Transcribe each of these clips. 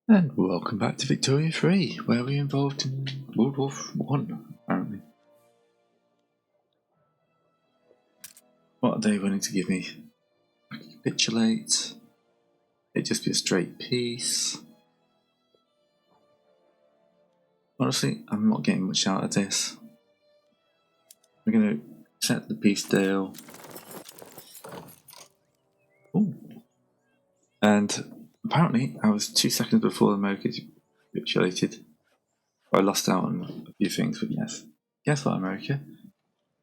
And welcome back to Victoria 3, where we're involved in World War One, apparently. What are they willing to give me? Capitulate. It'd just be a straight peace. Honestly, I'm not getting much out of this. We're going to accept the peace deal. Ooh. And apparently, I was 2 seconds before America capitulated. I lost out on a few things, but yes. Guess what, America?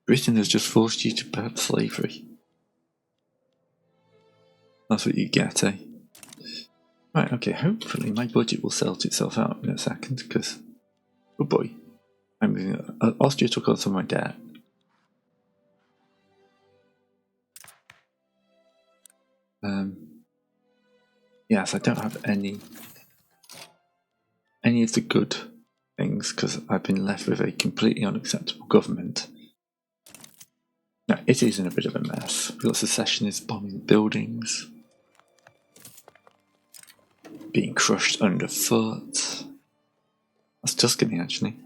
Britain has just forced you to perhaps slavery. That's what you get, eh? Right, okay, hopefully my budget will sort itself out in a second, because, oh boy, Austria took on some of my debt. Yes, I don't have any of the good things, because I've been left with a completely unacceptable government. Now, it is in a bit of a mess. We've got secessionists bombing buildings, being crushed underfoot. That's Tuscany, actually.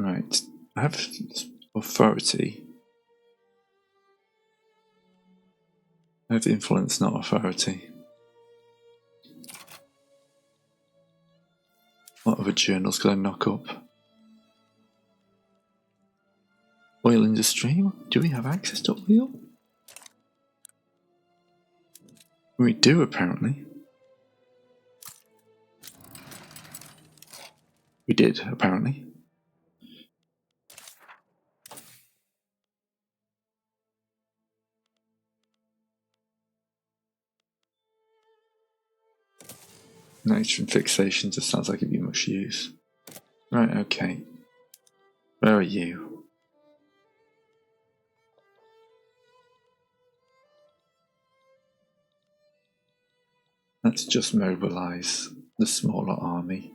Right, I have authority. I have influence, not authority. What other journals could I knock up? Oil industry? Do we have access to oil? We do, apparently. We did, apparently. Nitrogen fixation just sounds like it'd be much use. Right, okay. Where are you? Let's just mobilize the smaller army.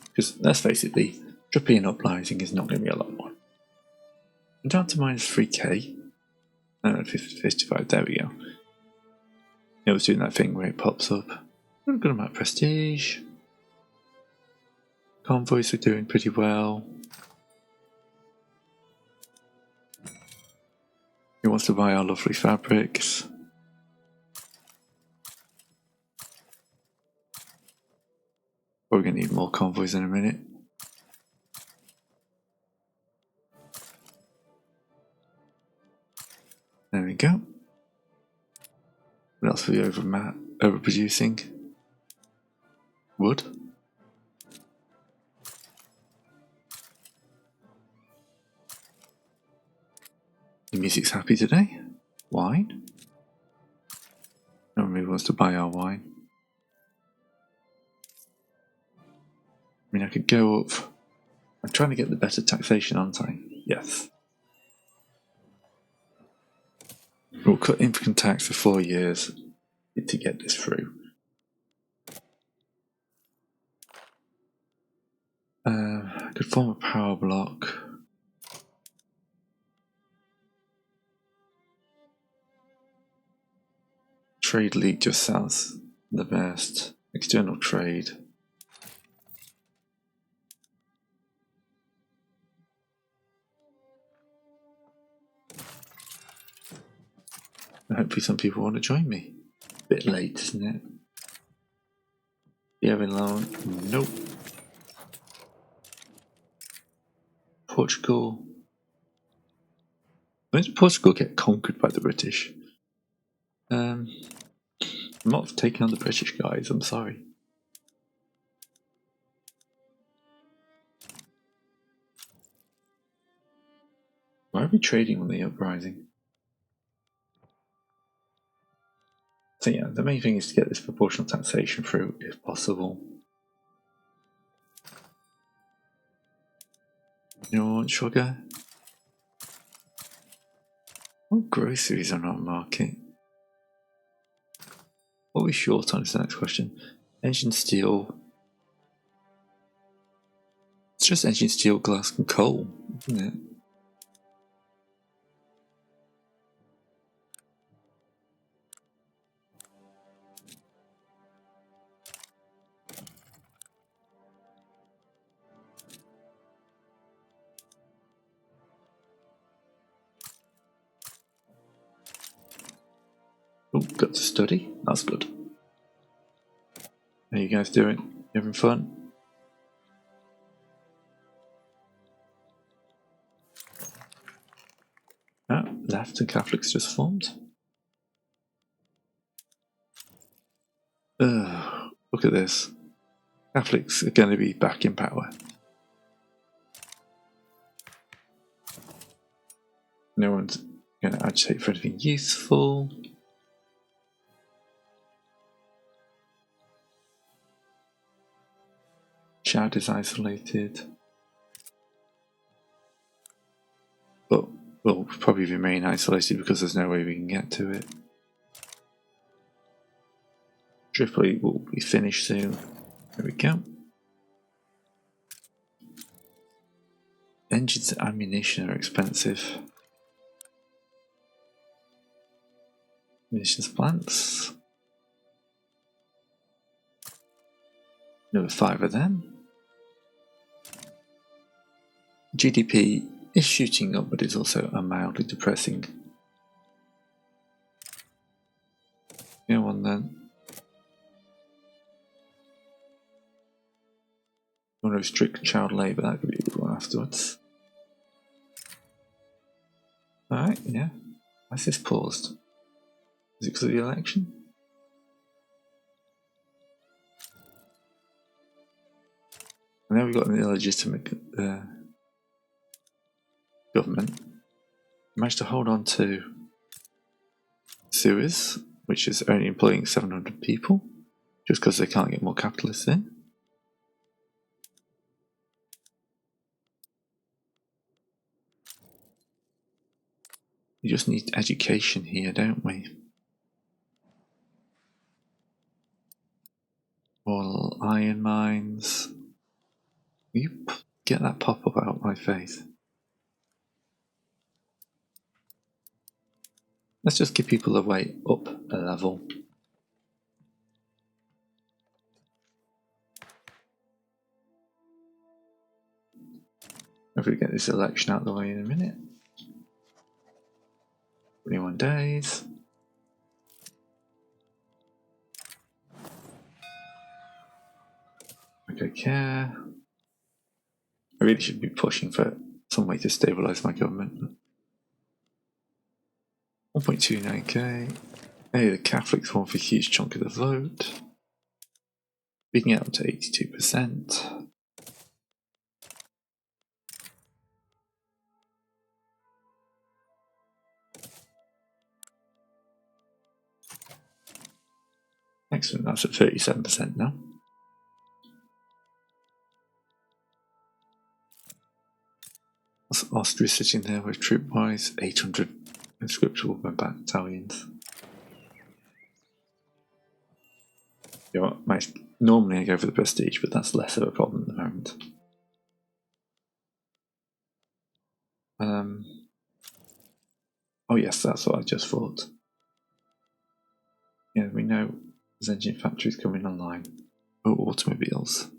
Because, let's face it, the European uprising is not going to be a lot more. I'm down to minus 3k. 55, there we go. It was doing that thing where it pops up. A good amount of prestige. Convoys are doing pretty well. Who wants to buy our lovely fabrics? We're going to need more convoys in a minute. There we go. What else are we overproducing? Wood. The music's happy today. Wine. Nobody wants to buy our wine. I mean, I could go up. I'm trying to get the better taxation, aren't I? Yes. We'll cut income tax for 4 years to get this through. I could form a power block. Trade League just sounds the best. External trade. And hopefully some people want to join me. Bit late, isn't it? Yeah, in loan. Nope. Portugal. When did Portugal get conquered by the British? I'm not taking on the British guys, I'm sorry. Why are we trading on the uprising? So yeah, the main thing is to get this proportional taxation through, if possible. You want sugar? Oh, groceries are not market. What are we short on is the next question. Engine steel. It's just engine steel, glass, and coal, isn't it? Oh, got to study. That's good. How you guys doing? You having fun? Oh, left and Catholics just formed. Look at this. Catholics are going to be back in power. No one's going to agitate for anything useful. Chad is isolated. But we'll probably remain isolated because there's no way we can get to it. Tripoli will be finished soon. There we go. Engines and ammunition are expensive. Munitions plants. Another 5 of them. GDP is shooting up, but it's also a mildly depressing. Go on then. Want to restrict child labour, that could be a good one afterwards. Alright, yeah. Why is this paused? Is it because of the election? I know we've got an illegitimate government. Managed to hold on to Suez, which is only employing 700 people, just because they can't get more capitalists in. We just need education here, don't we? All iron mines. Will you get that pop-up out of my face? Let's just give people a way up a level. Hopefully get this election out of the way in a minute. 21 days. Okay, care. I really should be pushing for some way to stabilise my government. 1.29k. Hey, the Catholics won for a huge chunk of the vote. We can get up to 82%. Excellent, that's at 37% now. Austria sitting there with troop-wise 800 conscriptual battalions. You know what, normally I go for the prestige, but that's less of a problem at the moment. Oh yes, that's what I just thought. Yeah, we know there's engine factories coming online. Oh, automobiles.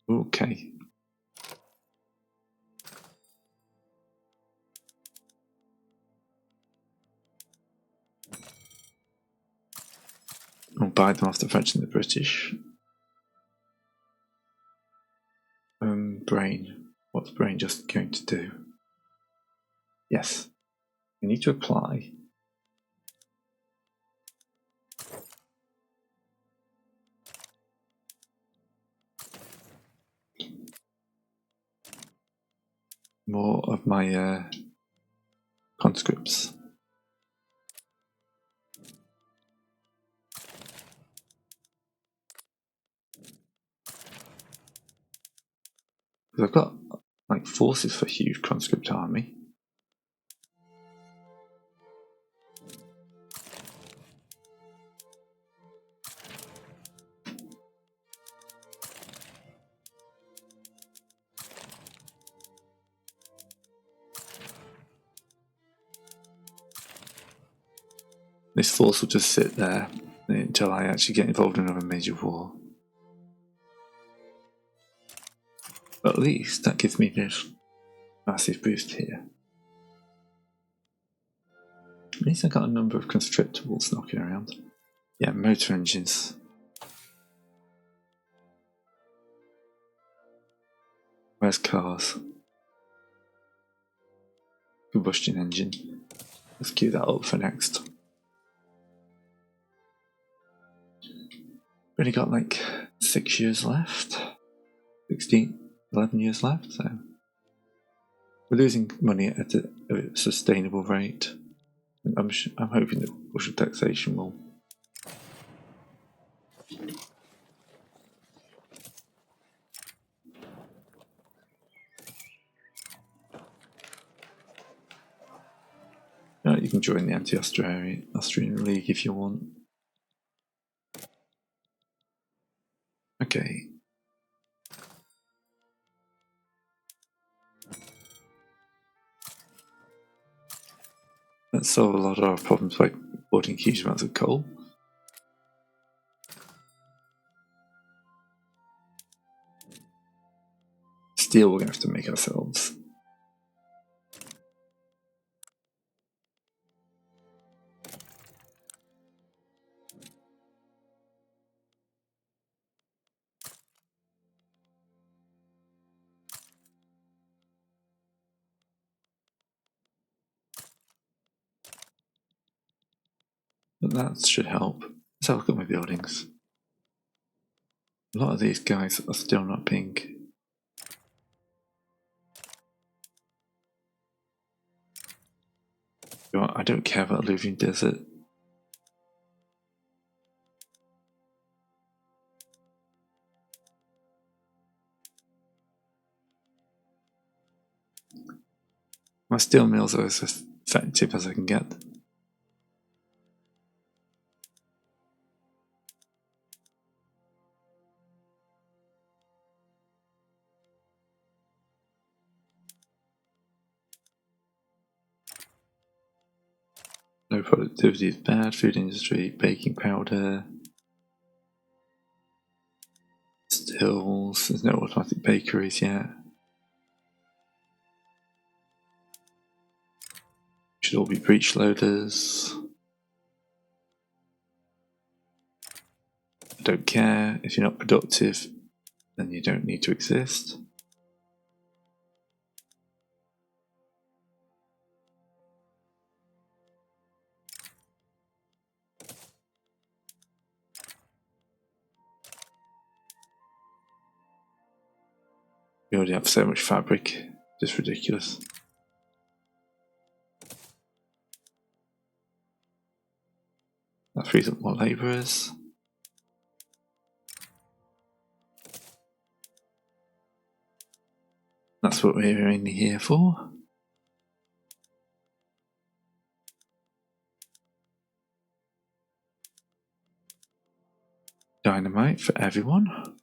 Okay. We'll buy them off the French and the British. Brain. What's Brain just going to do? Yes. We need to apply. More of my conscripts. Because I've got like forces for a huge conscript army. This force will just sit there until I actually get involved in another major war. But at least that gives me this massive boost here. At least I got a number of constructibles knocking around. Yeah, motor engines. Where's cars? Combustion engine. Let's queue that up for next. Only got like 6 years left. 11 years left, so we're losing money at a sustainable rate. I'm hoping that bushel taxation will you can join the anti-Austrian League if you want. Okay. Let's solve a lot of our problems by importing huge amounts of coal. Steel we're going to have to make ourselves. But that should help. Let's have a look at my buildings. A lot of these guys are still not being... I don't care about Alluvion Desert. My steel mills are as effective as I can get. Low productivity is bad. Food industry, baking powder, stills. There's no automatic bakeries yet. Should all be breech loaders. I don't care. If you're not productive, then you don't need to exist. We already have so much fabric, just ridiculous. That frees up more labourers. That's what we're mainly here for. Dynamite for everyone.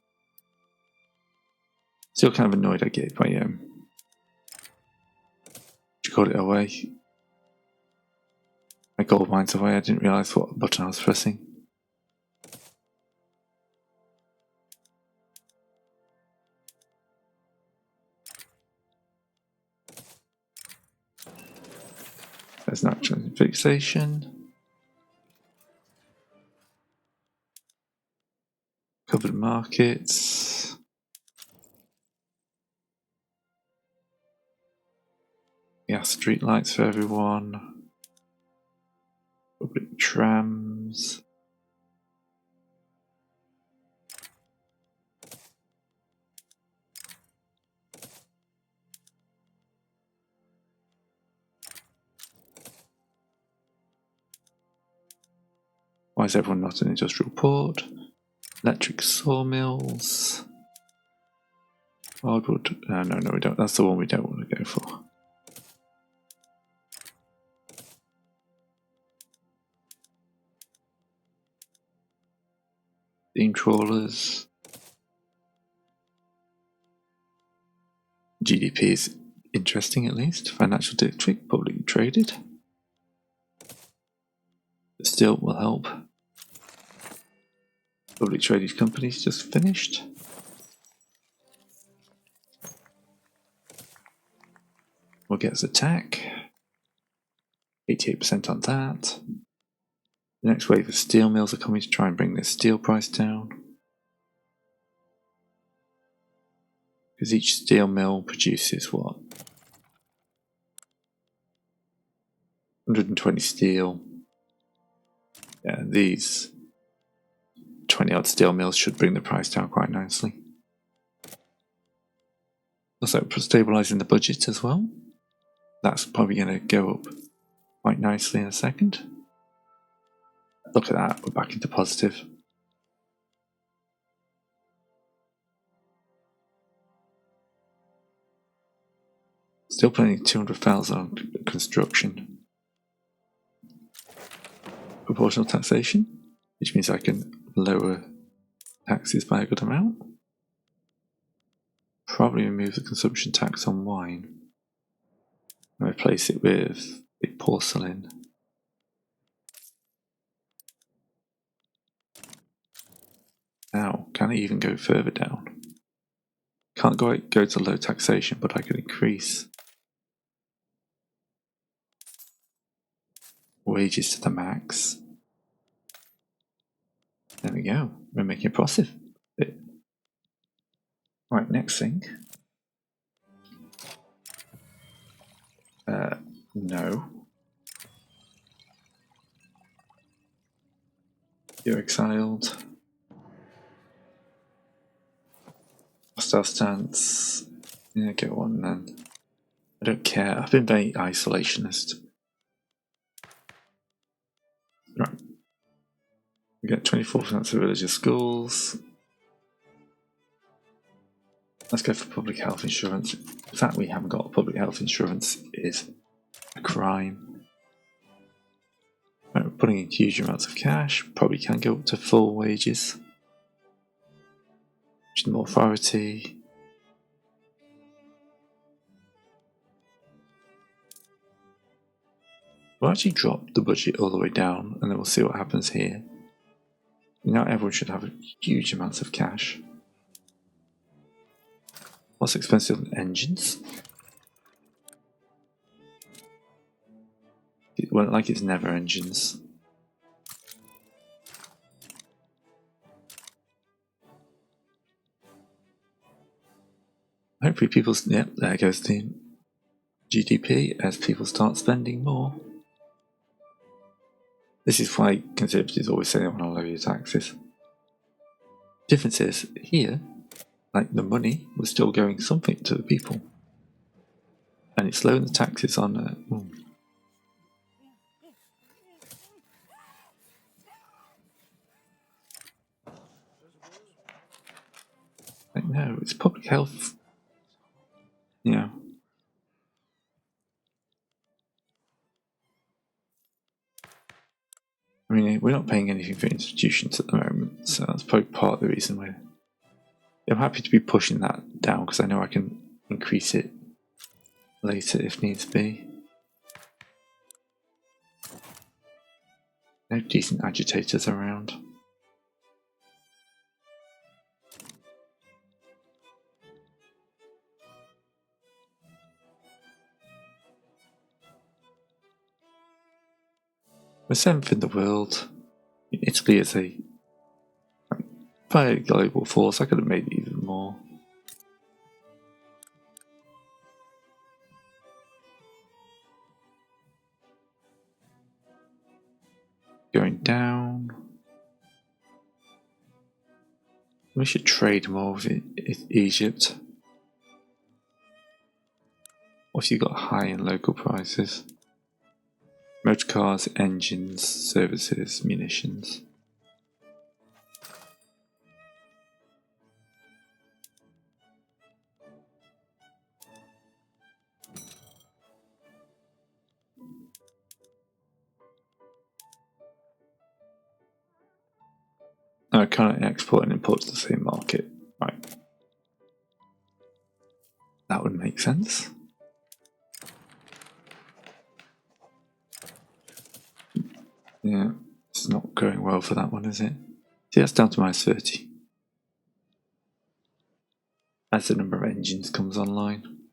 Still kind of annoyed I gave my got it away. My gold mine's away. I didn't realise what button I was pressing. There's natural fixation. Covered markets. Yeah, street lights for everyone. Public trams. Why is everyone not an industrial port? Electric sawmills. Hardwood. No, we don't. That's the one we don't want to go for. Steam trawlers. GDP is interesting at least. Financial district, publicly traded. But still will help. Public traded companies just finished. We'll get us attack. 88% on that. The next wave of steel mills are coming to try and bring the steel price down. Because each steel mill produces what? 120 steel. Yeah, these 20 odd steel mills should bring the price down quite nicely. Also stabilising the budget as well. That's probably going to go up quite nicely in a second. Look at that, we're back into positive. Still planning 200,000 on construction. Proportional taxation, which means I can lower taxes by a good amount. Probably remove the consumption tax on wine and replace it with big porcelain. Now, can I even go further down? Can't go to low taxation, but I can increase wages to the max. There we go, we're making a profit. Right, next thing. No. You're exiled. Hostile stance. Yeah, get one then. I don't care, I've been very isolationist. Right. We get 24% of religious schools. Let's go for public health insurance. The fact we haven't got public health insurance is a crime. Right, we're putting in huge amounts of cash. Probably can go up to full wages. Which is more authority. We'll actually drop the budget all the way down and then we'll see what happens here. Now everyone should have huge amounts of cash. What's expensive than engines? Well, like it's never engines. Hopefully people's, yep, there goes the GDP as people start spending more. This is why Conservatives always say they want to lower your taxes. Difference is, here, like the money was still going something to the people. And it's lowering the taxes on... Like, no, it's public health. Yeah. I mean, we're not paying anything for institutions at the moment, so that's probably part of the reason we're... I'm happy to be pushing that down because I know I can increase it later if needs be. No decent agitators around. We're 7th in the world. Italy is a very global force. I could have made it even more. Going down. We should trade more with Egypt. What if you got high and local prices? Motor cars, engines, services, munitions. I can't export and import to the same market. Right. That would make sense. Yeah. It's not going well for that one, is it? See, that's down to -30. As the number of engines comes online.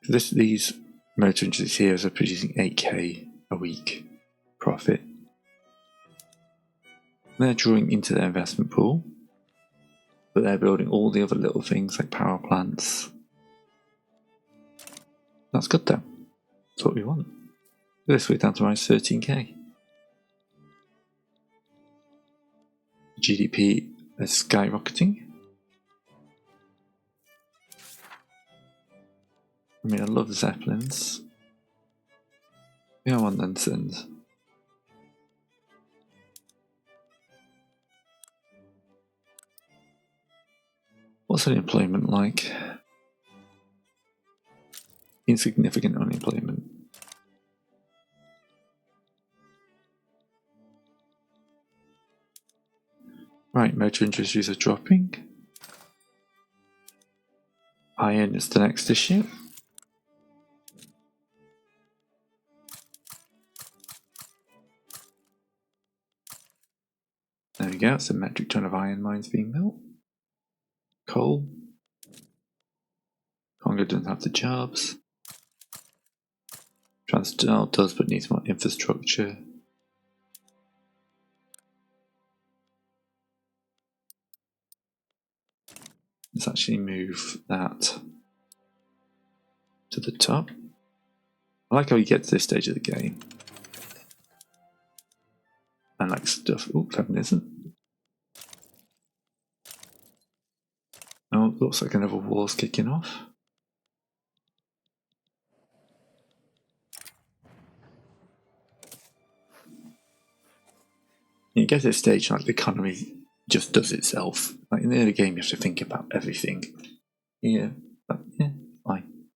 These motor engines here are producing 8k a week profit. They're drawing into their investment pool, but they're building all the other little things like power plants. That's good though. That's what we want. This week down to -13k. GDP is skyrocketing. I mean, I love the Zeppelins. Yeah, I want them to send. What's unemployment like? Insignificant unemployment. Right, motor industries are dropping. Iron is the next issue. There we go, it's a metric ton of iron mines being built. Coal. Congo doesn't have the jobs. Transdal does, but needs more infrastructure. Let's actually move that to the top. I like how you get to this stage of the game. And like stuff. Oops, that isn't. Oh, looks like another war's kicking off. You get to this stage, like the economy just does itself. Like in the early game, you have to think about everything. Yeah, but yeah, fine.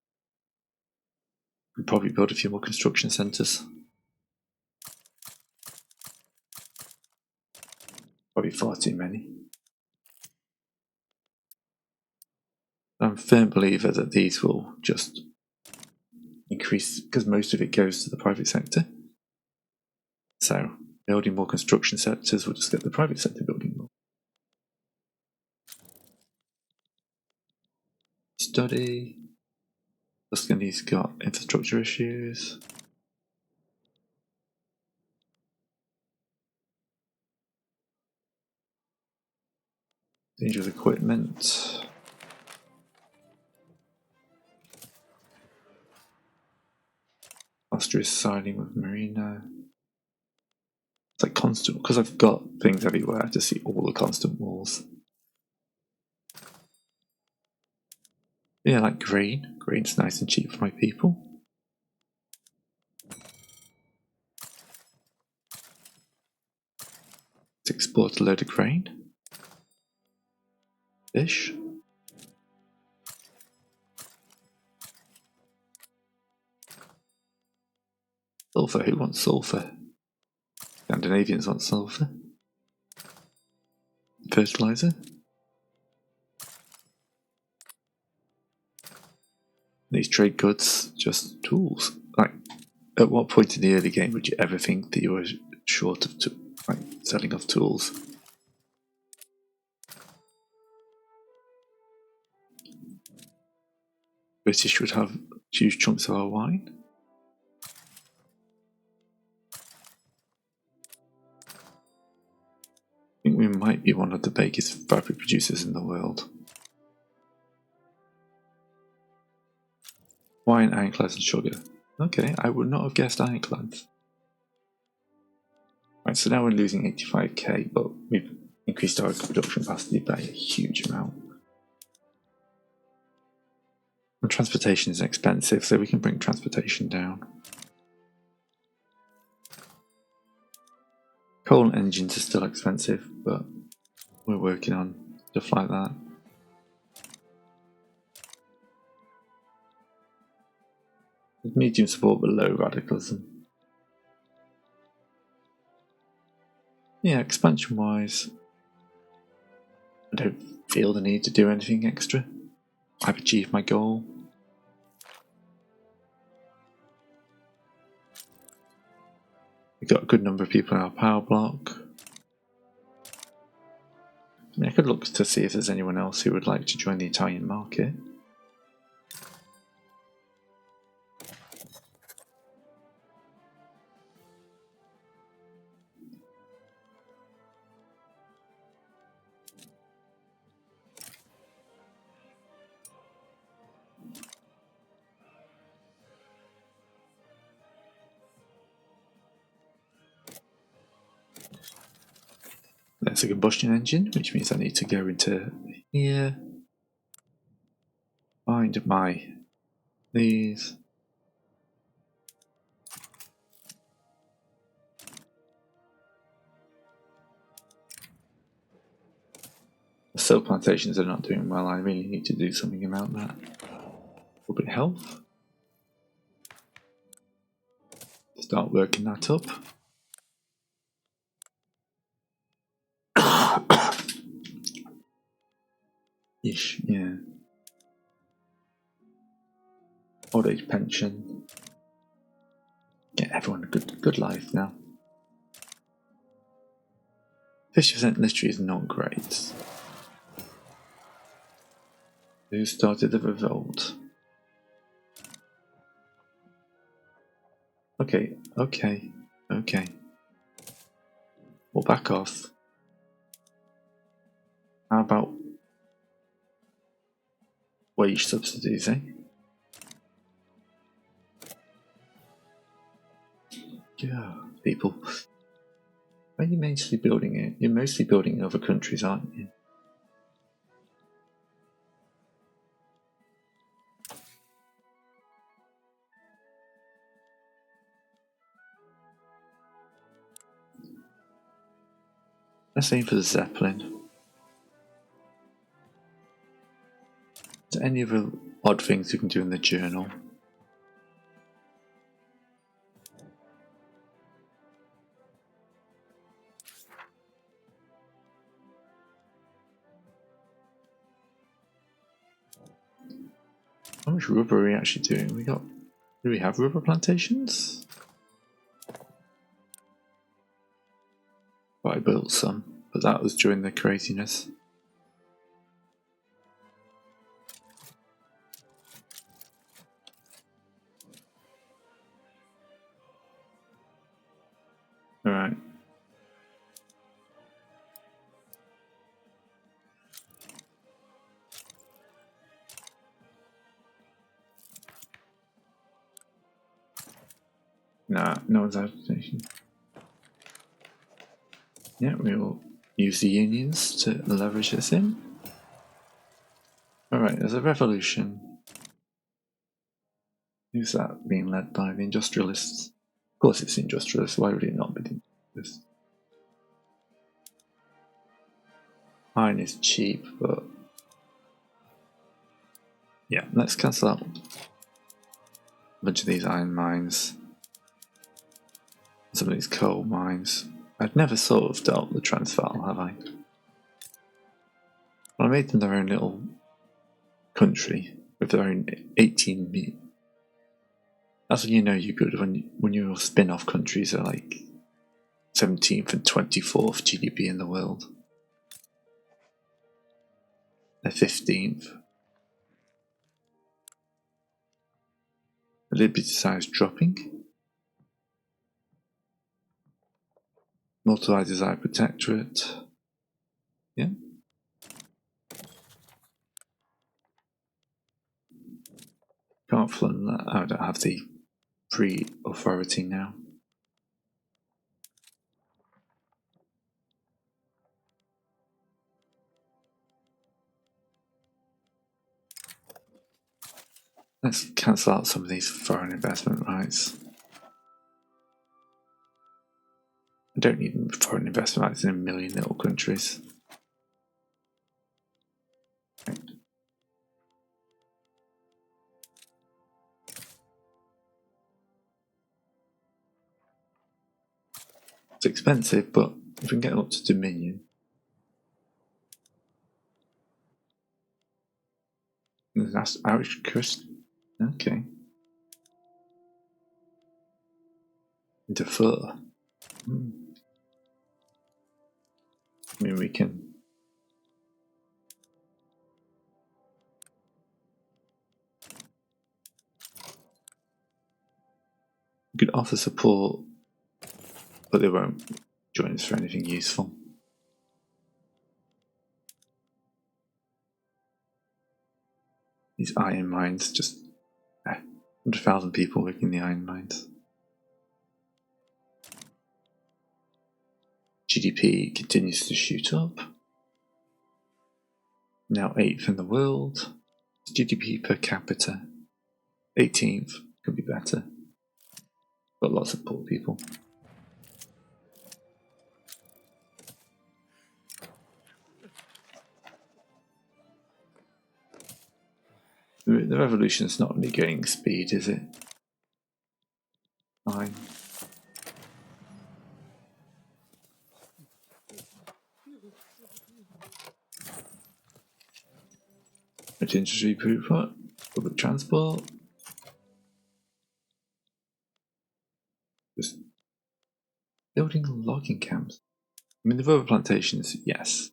We'd probably build a few more construction centres. Probably far too many. I'm a firm believer that these will just increase because most of it goes to the private sector. So building more construction sectors will just get the private sector building more. Study. Tuscany's got infrastructure issues. Dangerous equipment. Austria's siding with Marina. It's like constant, because I've got things everywhere to see all the constant walls. Yeah, like grain. Grain's nice and cheap for my people. Let's export a load of grain. Fish. Sulfur, who wants sulfur? Scandinavians want sulfur. Fertilizer. These trade goods, just tools. Like, at what point in the early game would you ever think that you were short of selling off tools? British would have huge chunks of our wine. I think we might be one of the biggest fabric producers in the world. Wine, ironclads, and sugar. Okay, I would not have guessed ironclads. Right, so now we're losing 85k, but we've increased our production capacity by a huge amount. And transportation is expensive, so we can bring transportation down. Coal engines are still expensive, but we're working on stuff like that. Medium support but low radicalism. Yeah, expansion wise, I don't feel the need to do anything extra. I've achieved my goal. We've got a good number of people in our power block. I mean, I could look to see if there's anyone else who would like to join the Italian market. That's a combustion engine, which means I need to go into here, find these. The silk plantations are not doing well. I really need to do something about that. A bit of health. Start working that up. Ish, yeah. Old age pension. Get everyone a good life now. 50% literally is not great. Who started the revolt? Okay. We'll back off. How about wage subsidies, eh? Yeah, people. Where are you mostly building it? You're mostly building in other countries, aren't you? Let's aim for the Zeppelin. Is there any other odd things you can do in the journal? How much rubber are we actually doing? Do we have rubber plantations? Well, I built some, but that was during the craziness. Alright. Nah, no one's adaptation. Yeah, we'll use the unions to leverage this in. Alright, there's a revolution. Who's that being led by? The industrialists. Of course it's the industrialists, why would it not be the industrialists? Iron is cheap, but... yeah, let's cancel out a bunch of these iron mines. Some of these coal mines. I've never sort of dealt with the Transvaal, have I? Well, I made them their own little country with their own 18 million. That's when you know you're good, when your spin-off countries are like 17th and 24th GDP in the world. They're 15th. The liberty size dropping. Multiply desire protectorate. Yeah. Can't fund that. I don't have the pre-authority now. Let's cancel out some of these foreign investment rights. I don't need foreign investment rights in a million little countries. It's expensive, but if we can get up to Dominion. That's Irish coast. Okay. Defer. I mean, we can. We could offer support, but they won't join us for anything useful. These iron mines, just 100,000 people working the iron mines. GDP continues to shoot up. Now 8th in the world. GDP per capita, 18th, could be better. Got lots of poor people. The revolution's not really gaining speed, is it? Fine. Industry improvement, public transport. Just building logging camps. I mean, the rubber plantations, yes.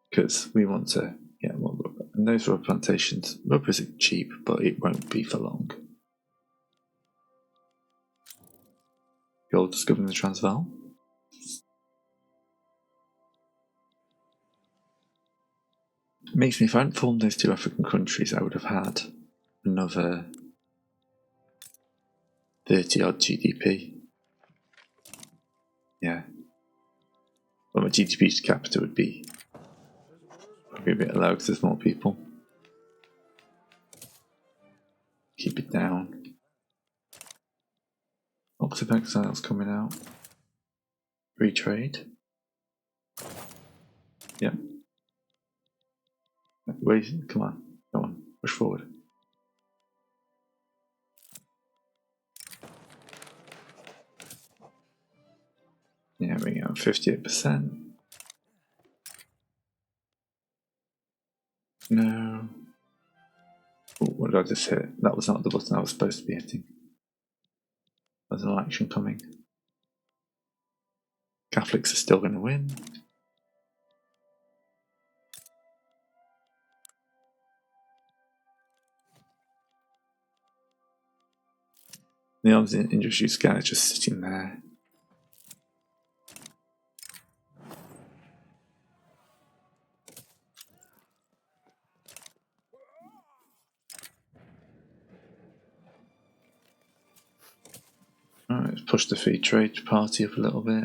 Because we want to get more rubber. And those rubber plantations, rubber isn't cheap, but it won't be for long. Gold discovered in the Transvaal. It makes me, if I hadn't formed those two African countries, I would have had another 30 odd GDP. Yeah. Well, my GDP to capita would be probably a bit low because there's more people. Keep it down. Lots of exiles coming out. Free trade. Yeah. Wait, come on. Go on. Push forward. Yeah, we got 58%. No. Ooh, what did I just hit? That was not the button I was supposed to be hitting. There's an election coming. Catholics are still going to win. The arms industry scanner is just sitting there. Alright, let's push the free trade party up a little bit.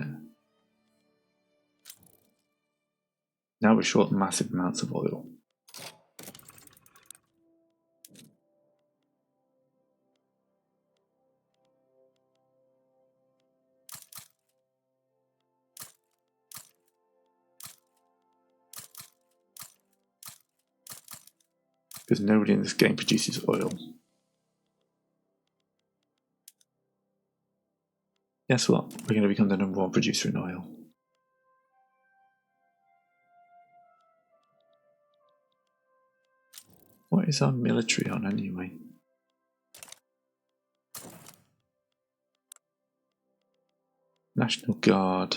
Now we're short massive amounts of oil. Because nobody in this game produces oil. Guess what? We're going to become the #1 producer in oil. What is our military on anyway? National Guard.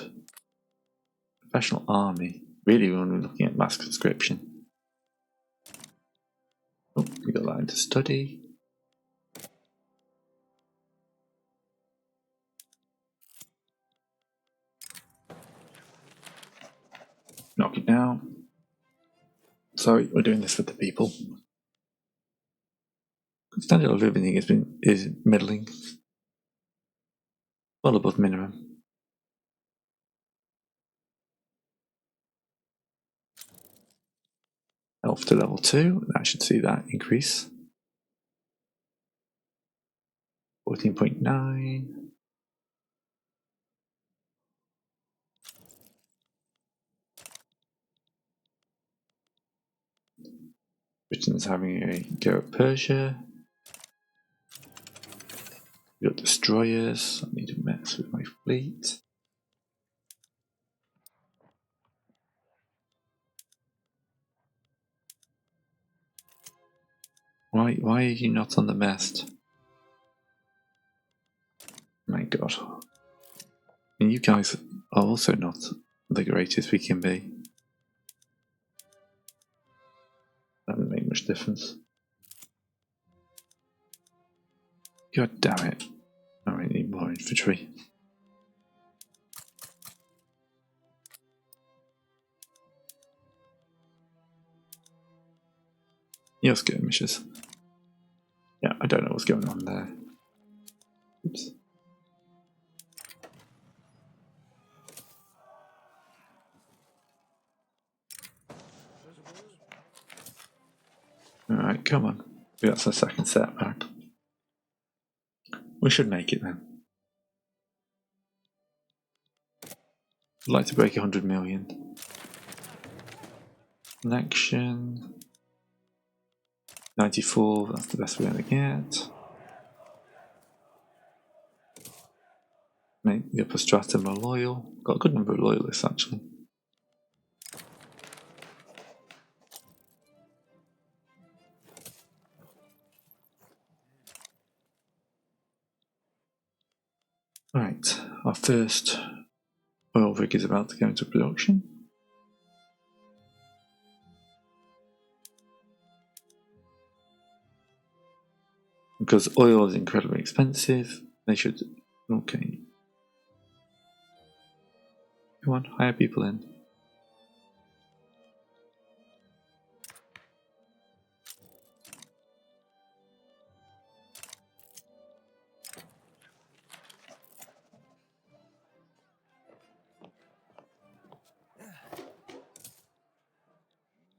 Professional Army. Really, when we're looking at mass conscription. Oh, we got that into study. Knock it down. Sorry, we're doing this for the people. Standard of living is middling. Well above minimum. Health to level 2, that should see that increase. 14.9. Britain's having a go at Persia. We've got destroyers. I need to mess with my fleet. Why are you not on the best? My god. And you guys are also not the greatest we can be. That doesn't make much difference. God damn it. I need more infantry. Your skirmishers. Yeah, I don't know what's going on there. Oops. Alright, come on. That's our second setback. We should make it then. I'd like to break 100 million. Connection. 94, that's the best we're going to get. Make the upper strata more loyal. Got a good number of loyalists actually. Right, our first oil rig is about to go into production. Because oil is incredibly expensive, they should. Okay. Come on, hire people in.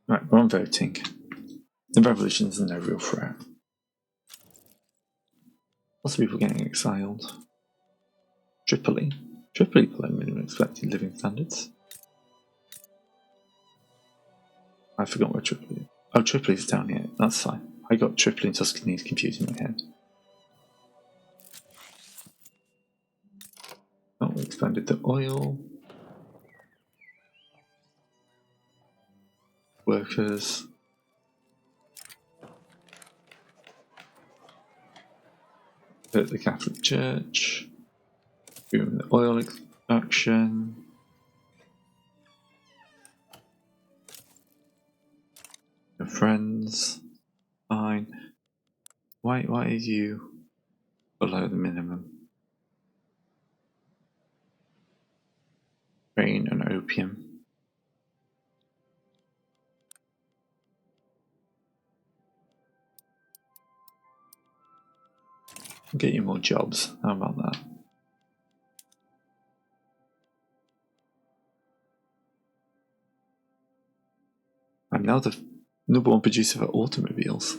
Right, we're on voting. The revolution's no real threat. Lots of people getting exiled. Tripoli below minimum expected living standards. I forgot where Tripoli is. Oh, Tripoli's down here. That's fine. I got Tripoli and Tuscany confused in my head. Oh, we expanded the oil. Workers. Hurt the Catholic Church. Boom the oil extraction. Your friends. Fine. Why are you below the minimum? Grain and opium. Get you more jobs. How about that? I'm now the number one producer for automobiles.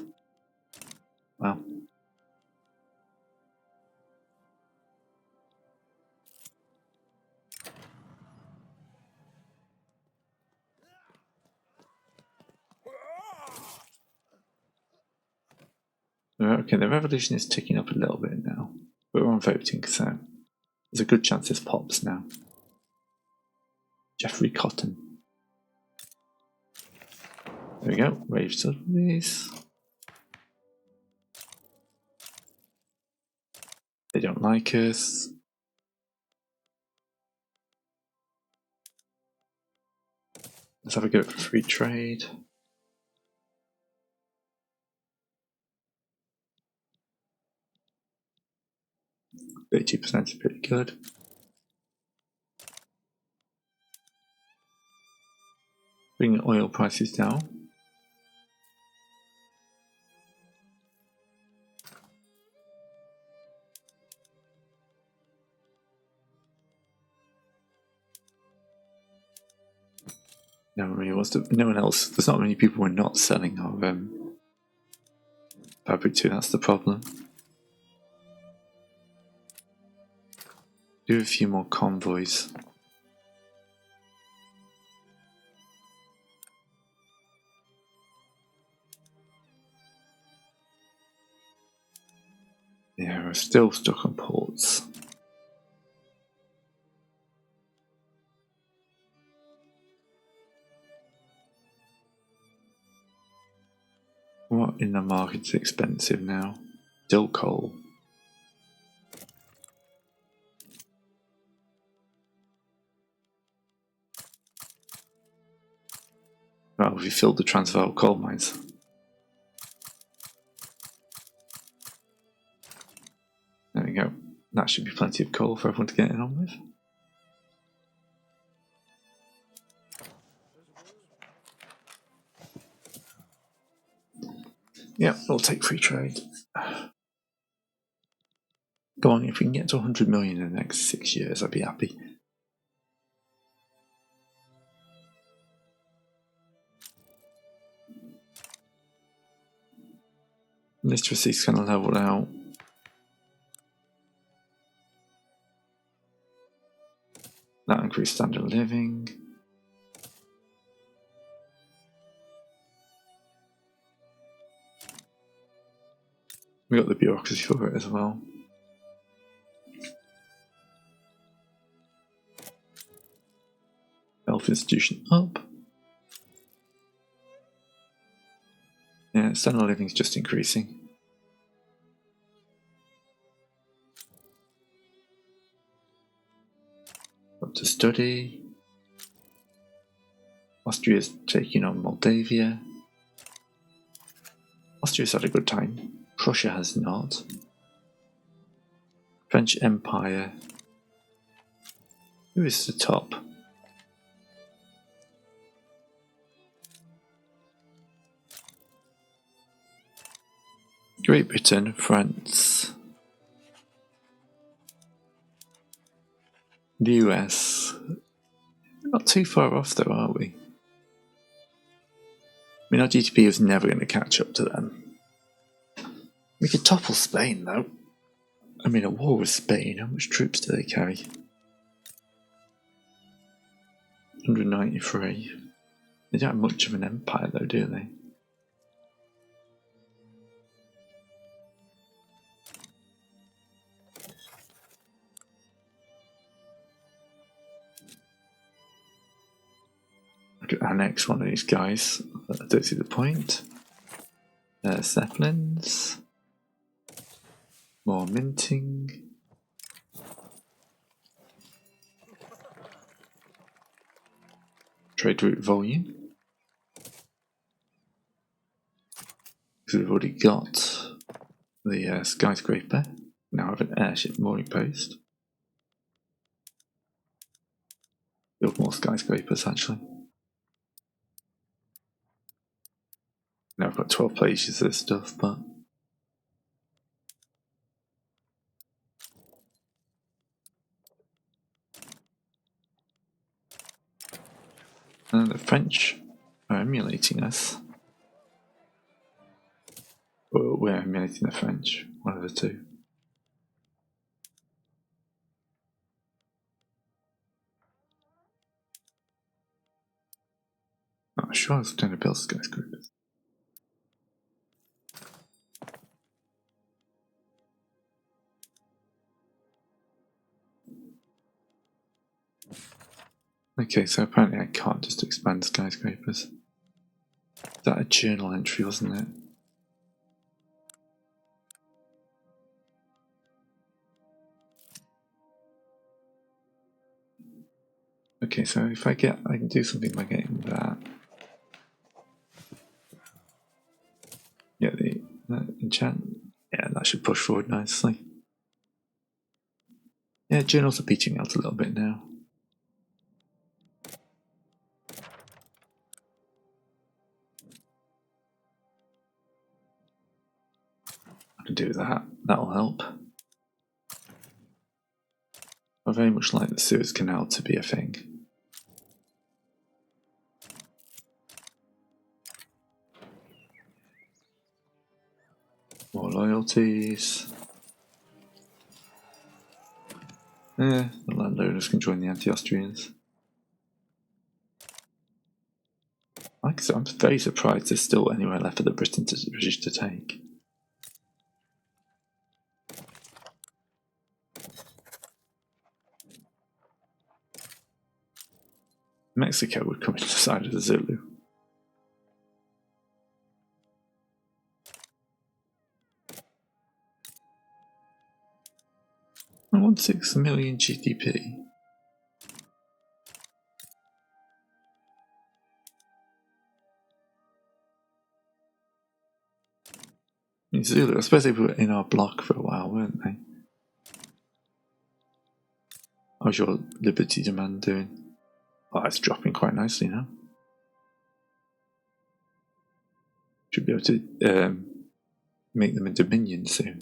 Wow. Okay, the revolution is ticking up a little bit now. But we're on voting, so there's a good chance this pops now. Jeffrey Cotton. There we go, rave subsidies. They don't like us. Let's have a go for free trade. %, is pretty good. Bring oil prices down. No one really wants to. No one else. There's not many people who are not selling our fabric to. That's the problem. Do a few more convoys. Yeah, we're still stuck on ports. What in the market's expensive now? Still coal. Well, we filled the Transvaal coal mines. There we go. That should be plenty of coal for everyone to get in on with. Yeah, we'll take free trade. Go on, if we can get to 100 million in the next 6 years, I'd be happy. Literacy's kind of leveled out. That increased standard of living. We got the bureaucracy for it as well. Health institution up. Yeah, standard of living is just increasing. Up to study. Austria's taking on Moldavia. Austria's had a good time. Prussia has not. French Empire. Who is the top? Great Britain, France, the US. We're not too far off though, are we? I mean, our GDP is never going to catch up to them. We could topple Spain though. I mean, a war with Spain, how much troops do they carry? 193. They don't have much of an empire though, do they? I could annex one of these guys. I don't see the point. Zeppelins. More minting. Trade route volume. Because we've already got the skyscraper. Now I have an airship mooring post. Build more skyscrapers actually. Now I've got 12 pages of this stuff, but the French are emulating us. Or we're emulating the French, one of the two. Not sure I was trying to build skyscrapers. Okay, so apparently I can't just expand skyscrapers. That a journal entry, wasn't it? Okay, so if I can do something by getting that. Yeah, the enchant. Yeah, that should push forward nicely. Yeah, journals are peaching out a little bit now. I can do that. That'll help. I very much like the Suez Canal to be a thing. More loyalties. Yeah, the landowners can join the anti-Austrians. Like I said, I'm very surprised there's still anywhere left for the British to take. Mexico would come into the side of the Zulu. I want 6 million GDP. Zulu, I suppose they were in our block for a while, weren't they? How's your liberty demand doing? Oh, it's dropping quite nicely now. Should be able to make them a dominion soon.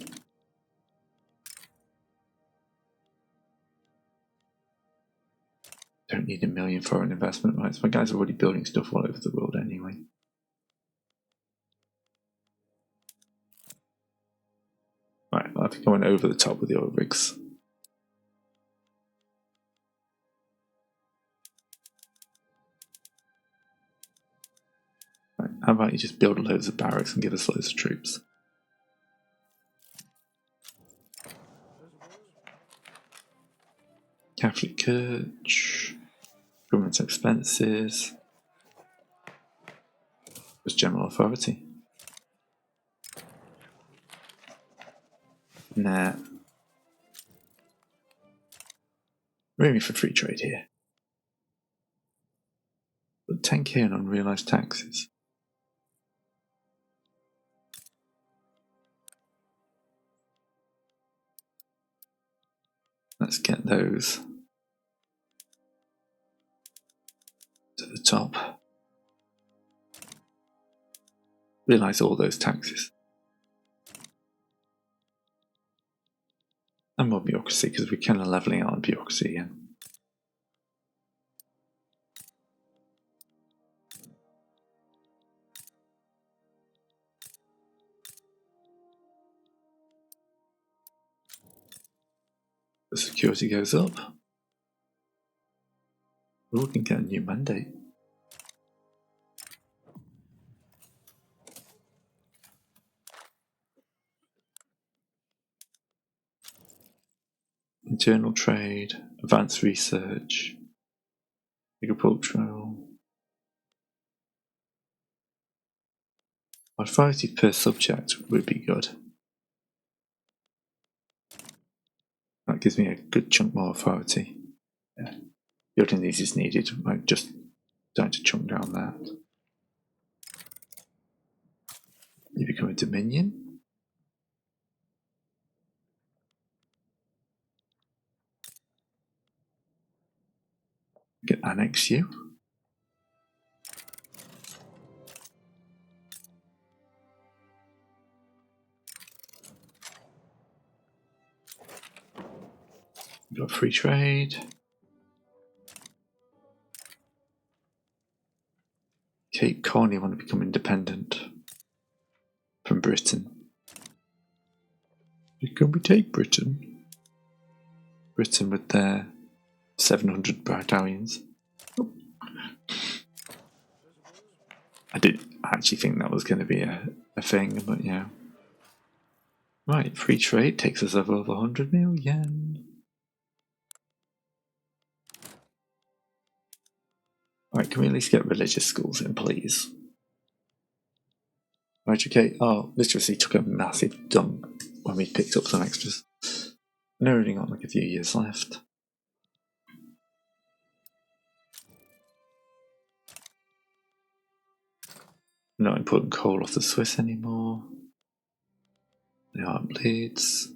Don't need 1 million foreign investment rights. My guys are already building stuff all over the world anyway. Right, I think I went over the top with the oil rigs. Right, how about you just build loads of barracks and give us loads of troops? Catholic Church, government expenses, just general authority. Nah. We're aiming for free trade here. But 10k in unrealised taxes. Let's get those to the top. Realise all those taxes. And more bureaucracy, because we're kind of levelling out on bureaucracy again. The security goes up. We can get a new mandate. Internal trade, advanced research, agricultural. Authority per subject would be good. That gives me a good chunk more authority. Yeah. Building these is needed. I'm just starting to chunk down that. You become a dominion. Get annex you. We've got free trade. Cape Colony want to become independent from Britain. Can we take Britain? Britain with their 700 battalions. Oh. I didn't actually think that was going to be a thing, but yeah. Right, free trade takes us over 100 million. Right, can we at least get religious schools in, please? Right, okay. Oh, literacy took a massive dump when we picked up some extras. I've only got like a few years left. Not importing coal off the Swiss anymore. They aren't bleeds.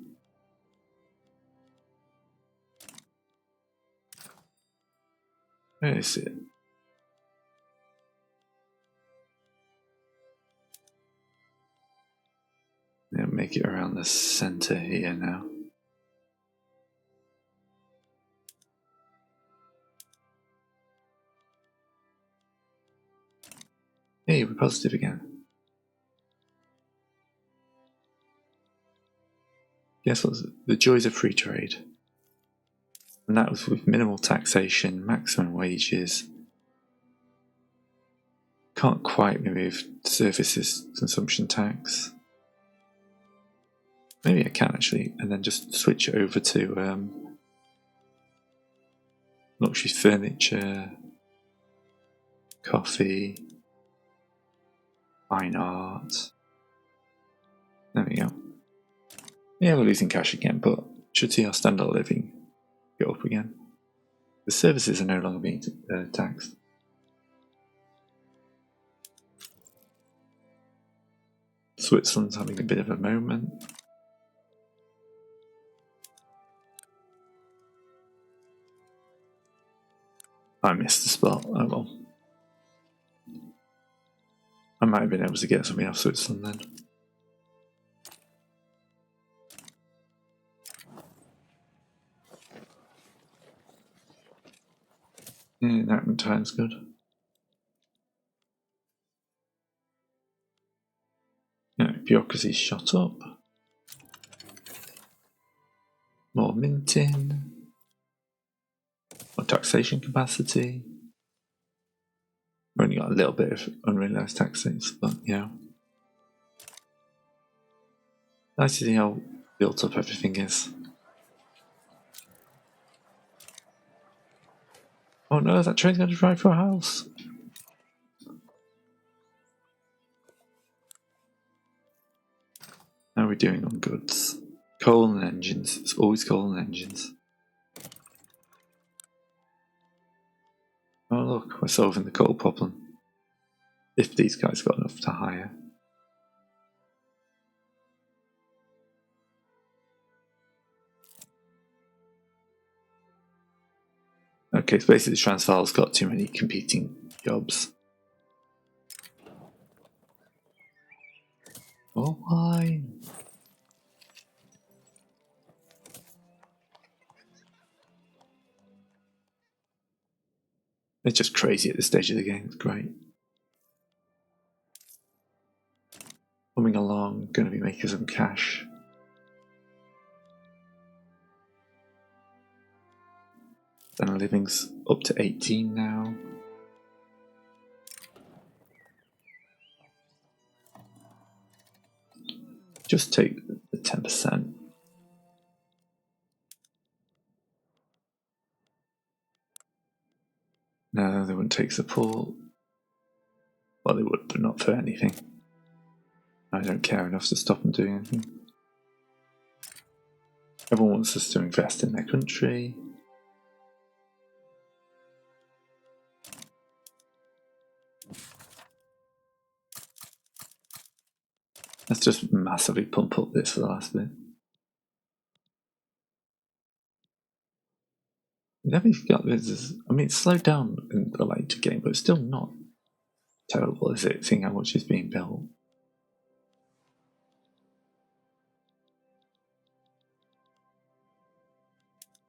Where is it? Yeah, make it around the centre here now. Hey, we're positive again. Guess what's the joys of free trade? And that was with minimal taxation, maximum wages. Can't quite remove services consumption tax. Maybe I can actually, and then just switch it over to luxury furniture, coffee, fine art. There we go. Yeah, we're losing cash again, but should see our standard of living go up again. The services are no longer being taxed. Switzerland's having a bit of a moment. I missed the spot. Oh well. I might have been able to get something off Switzerland then. Yeah, enactment time's good. Yeah, bureaucracy's shot up. More minting. More taxation capacity. We've only got a little bit of unrealised taxes, but yeah. Nice to see how built up everything is. Oh no, that train's going to drive for a house. How are we doing on goods? Coal and engines. It's always coal and engines. Oh look, we're solving the coal problem. If these guys got enough to hire. Okay, so basically Transvaal's got too many competing jobs. Oh, why? It's just crazy at this stage of the game. It's great. Coming along, going to be making some cash. Then our living's up to 18 now. Just take the 10%. No, they wouldn't take support. Well, they would, but not for anything. I don't care enough to stop them doing anything. Everyone wants us to invest in their country. Let's just massively pump up this for the last bit. Never got this. I mean, it's slowed down in the later game, but it's still not terrible, is it? Seeing how much is being built.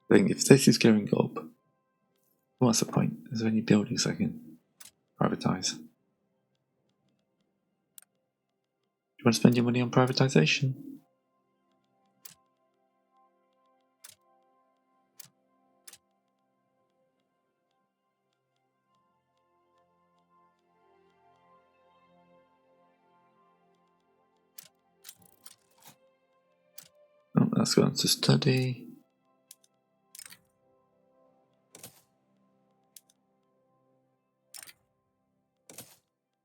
I think if this is going up, what's the point? Is there any buildings I can privatise? Do you want to spend your money on privatisation? Oh, that's going to study.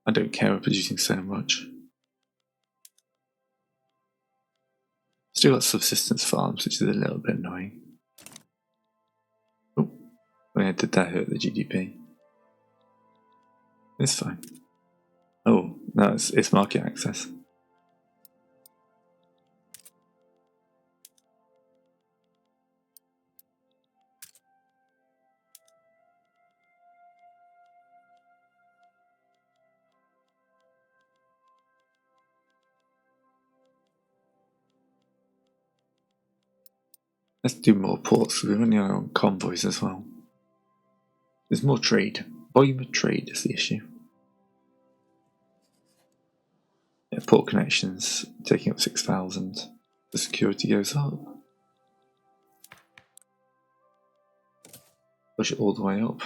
I don't care, we're producing so much. Still got subsistence farms, which is a little bit annoying. Oh, yeah, did that hurt the GDP? It's fine. Oh, no, it's market access. Let's do more ports, we're running our own convoys as well. There's more trade. Volume of trade is the issue. Yeah, port connections taking up 6,000. The security goes up. Push it all the way up.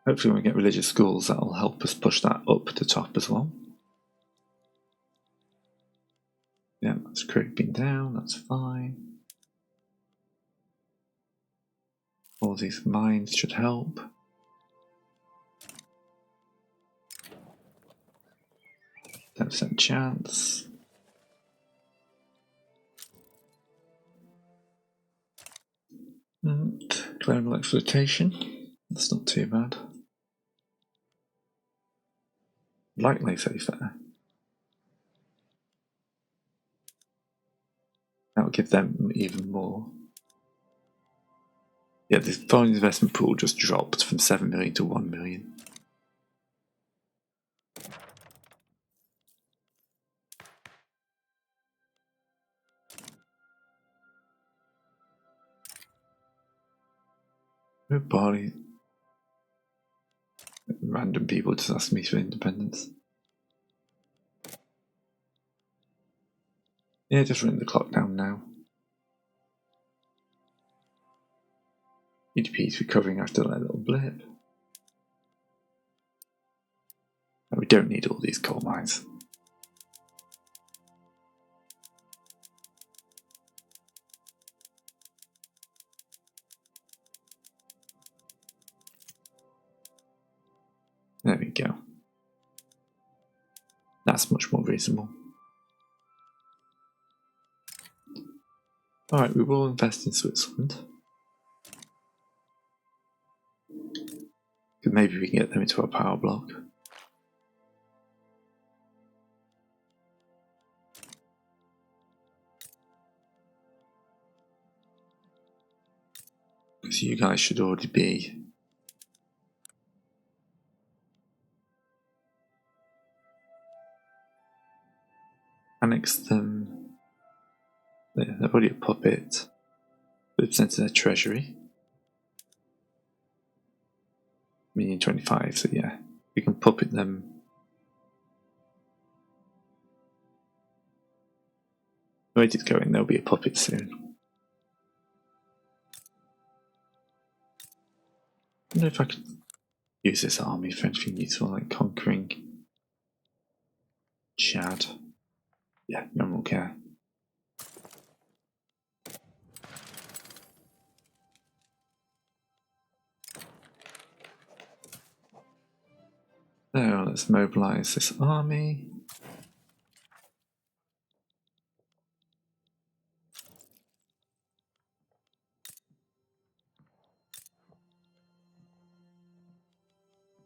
Hopefully when we get religious schools, that'll help us push that up to top as well. Yeah, that's creeping down, that's fine. All these mines should help. %10 chance. And colonial exploitation. That's not too bad. Like laissez-faire. That will give them even more. Yeah, the foreign investment pool just dropped from 7 million to 1 million. Nobody. Random people just ask me for independence. Yeah, just running the clock down now. GDP is recovering after that little blip. And we don't need all these coal mines. There we go. That's much more reasonable. Alright, we will invest in Switzerland. Maybe we can get them into our power block. Because you guys should already be. Annex them. They're already a puppet. 30% of their treasury. 1,025,000, so yeah. We can puppet them. The way it's going, there'll be a puppet soon. I wonder if I could use this army for anything useful, like conquering Chad. Yeah, no one will care. So let's mobilize this army.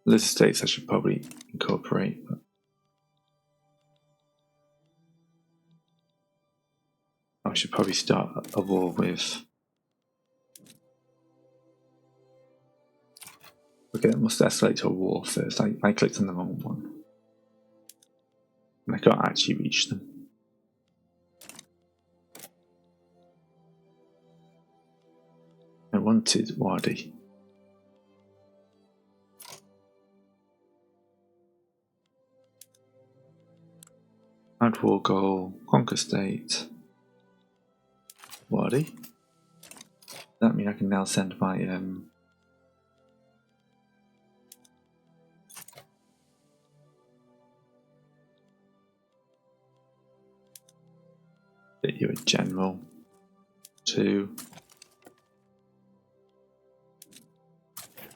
Those states I should probably incorporate, but I should probably start a war with. Okay, it must escalate to a war first. I clicked on the wrong one. And I can't actually reach them. I wanted Wadi. Add war goal, conquer state, Wadi. That means I can now send my you're a general to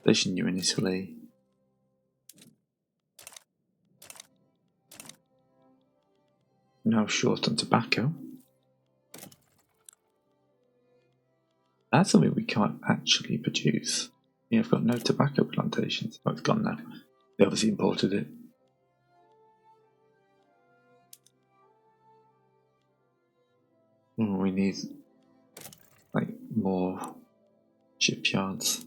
station you in Italy. Now short on tobacco. That's something we can't actually produce. Yeah, I've got no tobacco plantations. Oh, it's gone now. They obviously imported it. We need like more shipyards.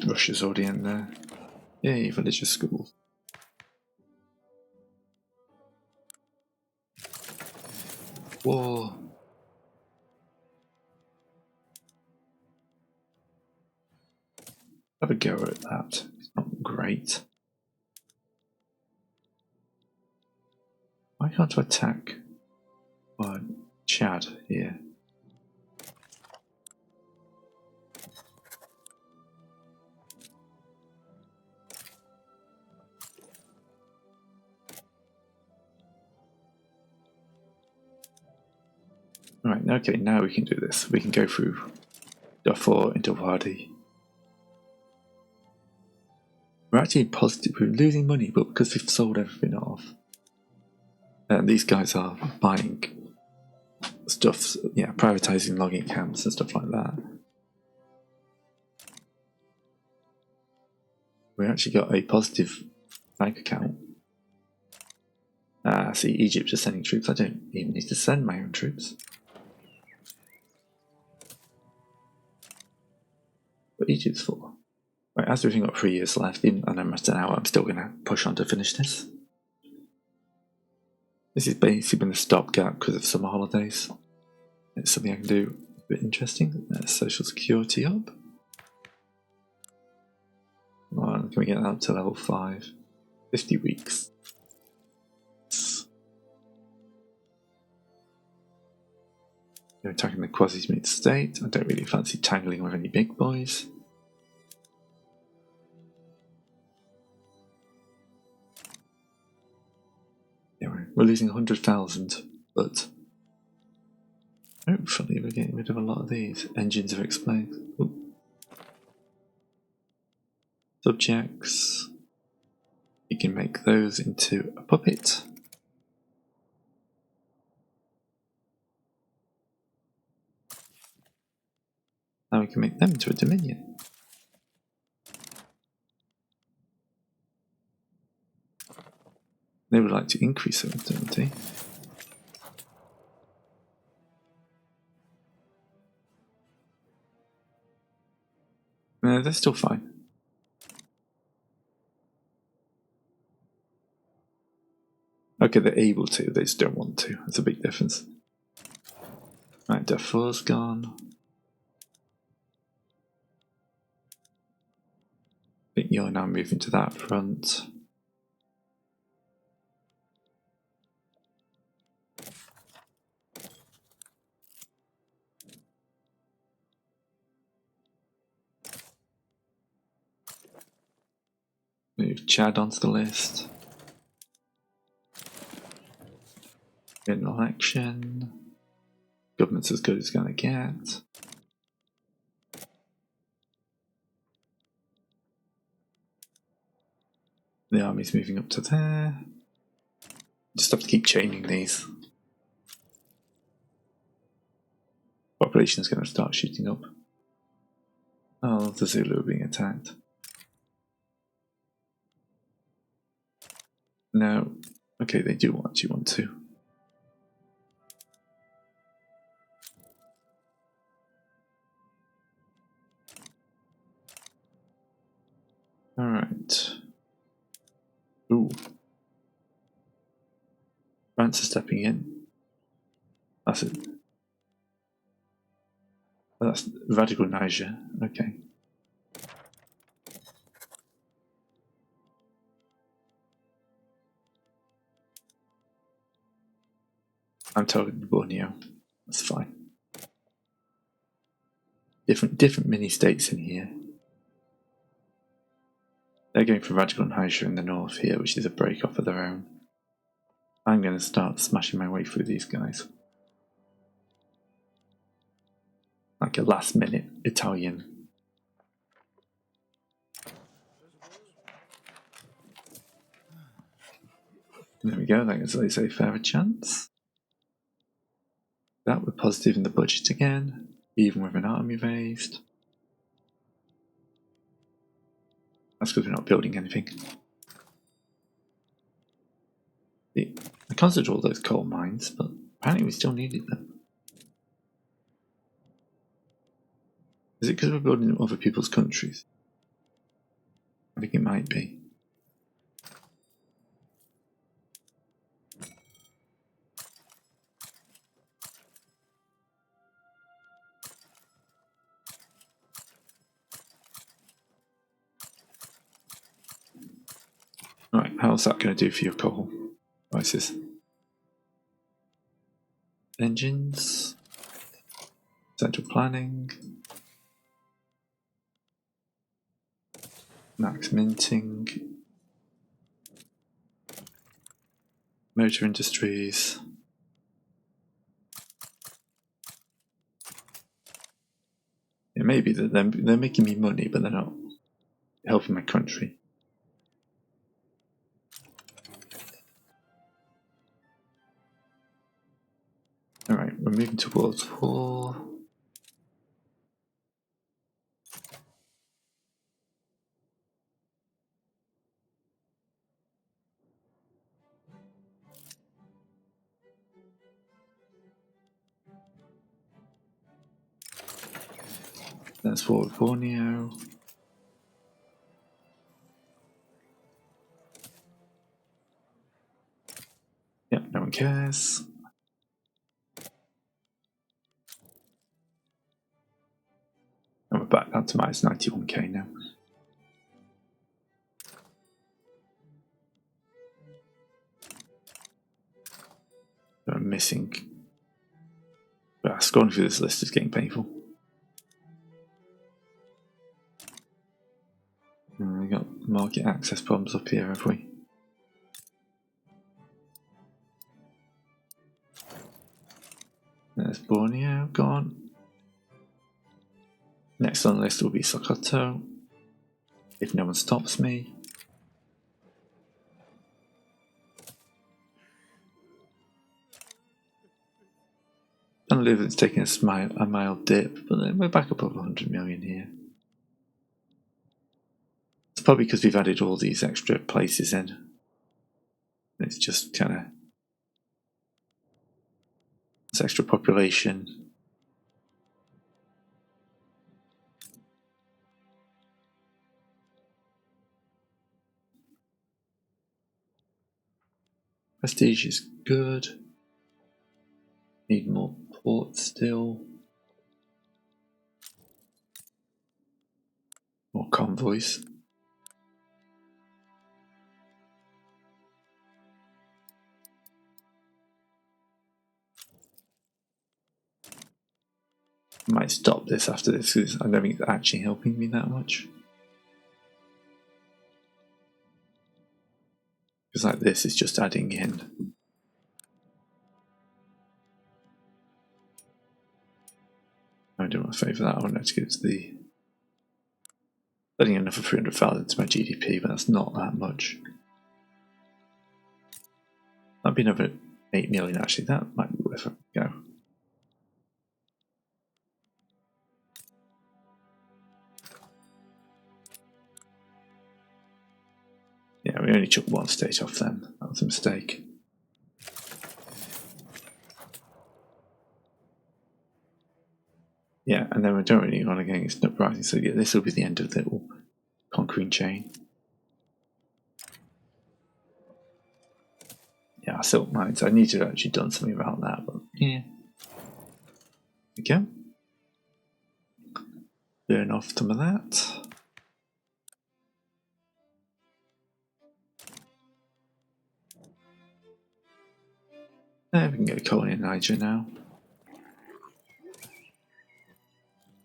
Russia's already in there. Yay, religious schools. War. Have a go at that. It's not great. Why can't I attack Chad here? Right, okay, now we can do this. We can go through Darfur into Wadi. We're actually positive. We're losing money, but because we've sold everything off, these guys are buying stuff, yeah, privatizing logging camps and stuff like that. We actually got a positive bank account. See, Egypt is sending troops. I don't even need to send my own troops. But Egypt's full. Right, as we've got 3 years left, even I know much an hour, I'm still going to push on to finish this. This is basically been a stopgap because of summer holidays. It's something I can do a bit interesting. Social security up. Come on, can we get that up to level 5? 50 weeks. They're attacking the quasi-smith state. I don't really fancy tangling with any big boys. Yeah, we're losing 100,000, but hopefully we're getting rid of a lot of these. Engines have exploded. Subjects. You can make those into a puppet. Now we can make them into a dominion. They would like to increase their activity. No, they're still fine. Okay, they're able to, they just don't want to. That's a big difference. Right, Darfur's gone. I think you're now moving to that front. Move Chad onto the list. Get an election. Government's as good as it's going to get. The army's moving up to there. Just have to keep chaining these. Population is going to start shooting up. Oh, the Zulu are being attacked. No. Okay, they do actually want to. Alright. Ooh. France is stepping in. That's it. Oh, that's radical Niger. Okay. I'm targeting Borneo. That's fine. Different mini states in here. They're going for radical Niger in the north here, which is a break off of their own. I'm going to start smashing my way through these guys. Like a last minute Italian. There we go, that gives us a fairer chance. That we're positive in the budget again, even with an army raised. That's because we're not building anything. I considered all those coal mines, but apparently we still needed them. Is it because we're building in other people's countries? I think it might be. Right, how's that going to do for your coal prices? Engines, central planning, max minting, motor industries. It may be that they're making me money, but they're not helping my country. Alright, we're moving towards war. That's war with Borneo. Yep, no one cares. And we're back down to minus 91k now. I'm missing. Scrolling through this list is getting painful. And we got market access problems up here, have we? There's Borneo gone. Next on the list will be Sokoto, if no one stops me. Unlimited's taking a mild dip, but then we're back above 100 million here. It's probably because we've added all these extra places in. It's just kind of this extra population. Prestige is good. Need more ports still. More convoys. I might stop this after this because I don't think it's actually helping me that much. Because like this is just adding in. I don't want to favour that. I want to give it to the adding another 300,000 to my GDP, but that's not that much. That'd be another 8 million actually. That might be worth a go. Yeah, we only took one state off them. That was a mistake. Yeah, and then we don't really want to go against uprising, so yeah, this will be the end of the little conquering chain. Yeah, silk mines. I need to have actually done something about that, but yeah. Okay. Burn off some of that. There, we can get a colony in Niger now.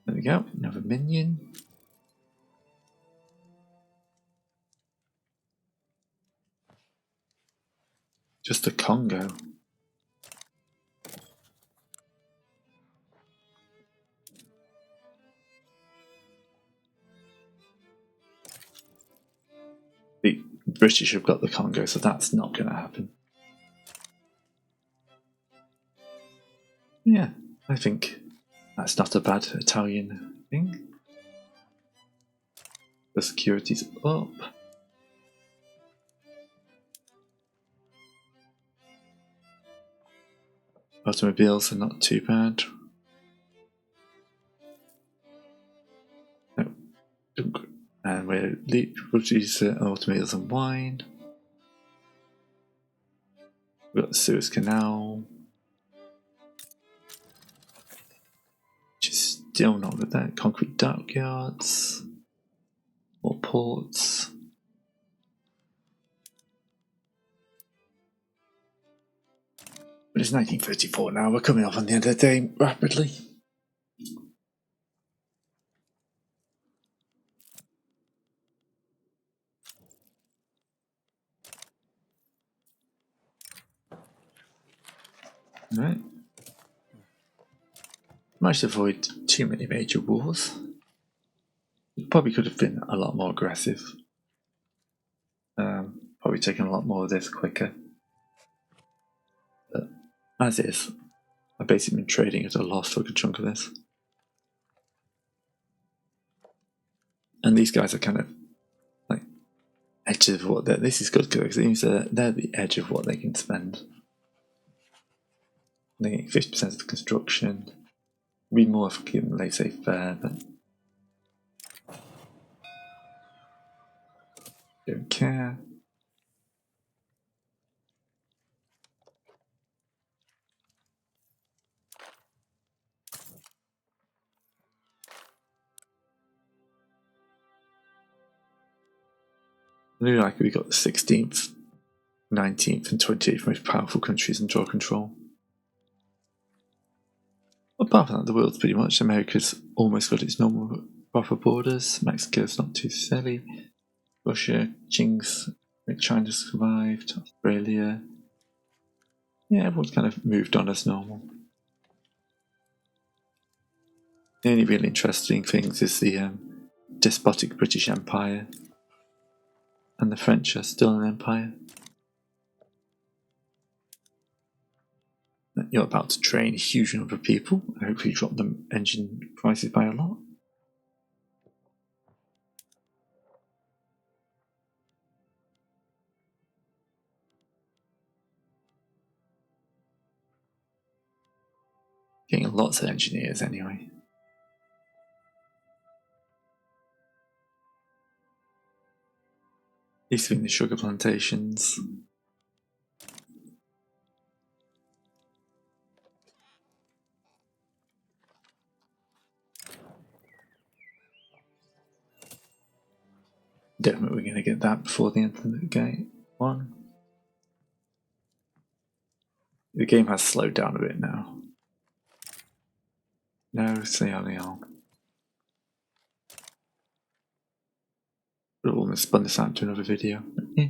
There we go, another minion. Just the Congo. The British have got the Congo, so that's not going to happen. Yeah, I think that's not a bad Italian thing. The security's up. Automobiles are not too bad. No. And we're producing automobiles and wine. We've got the Suez Canal, which is still not good there. Concrete dockyards, more ports. But it's 1934 now, we're coming up on the end of the day rapidly. Right. Managed to avoid too many major wars. Probably could have been a lot more aggressive. Probably taken a lot more of this quicker. But as is, I I've basically been trading at a loss for a good chunk of this. And these guys are kind of like edge of what they're. This is good because it means they're the edge of what they can spend. They get 50% of the construction. Be more if we keep them laissez-faire, but don't care. Really like we got the 16th, 19th, and 28th most powerful countries in draw control. Apart from that, the world's pretty much. America's almost got its normal proper borders. Mexico's not too silly. Russia, Qing's, China survived. Australia. Yeah, everyone's kind of moved on as normal. The only really interesting things is the despotic British Empire. And the French are still an empire. You're about to train a huge number of people and hopefully drop the engine prices by a lot. Getting lots of engineers anyway. These being the sugar plantations. Definitely we're going to get that before the end of the game. One. The game has slowed down a bit now. No, c'est Leon. Would have almost spun this out to another video. Yeah.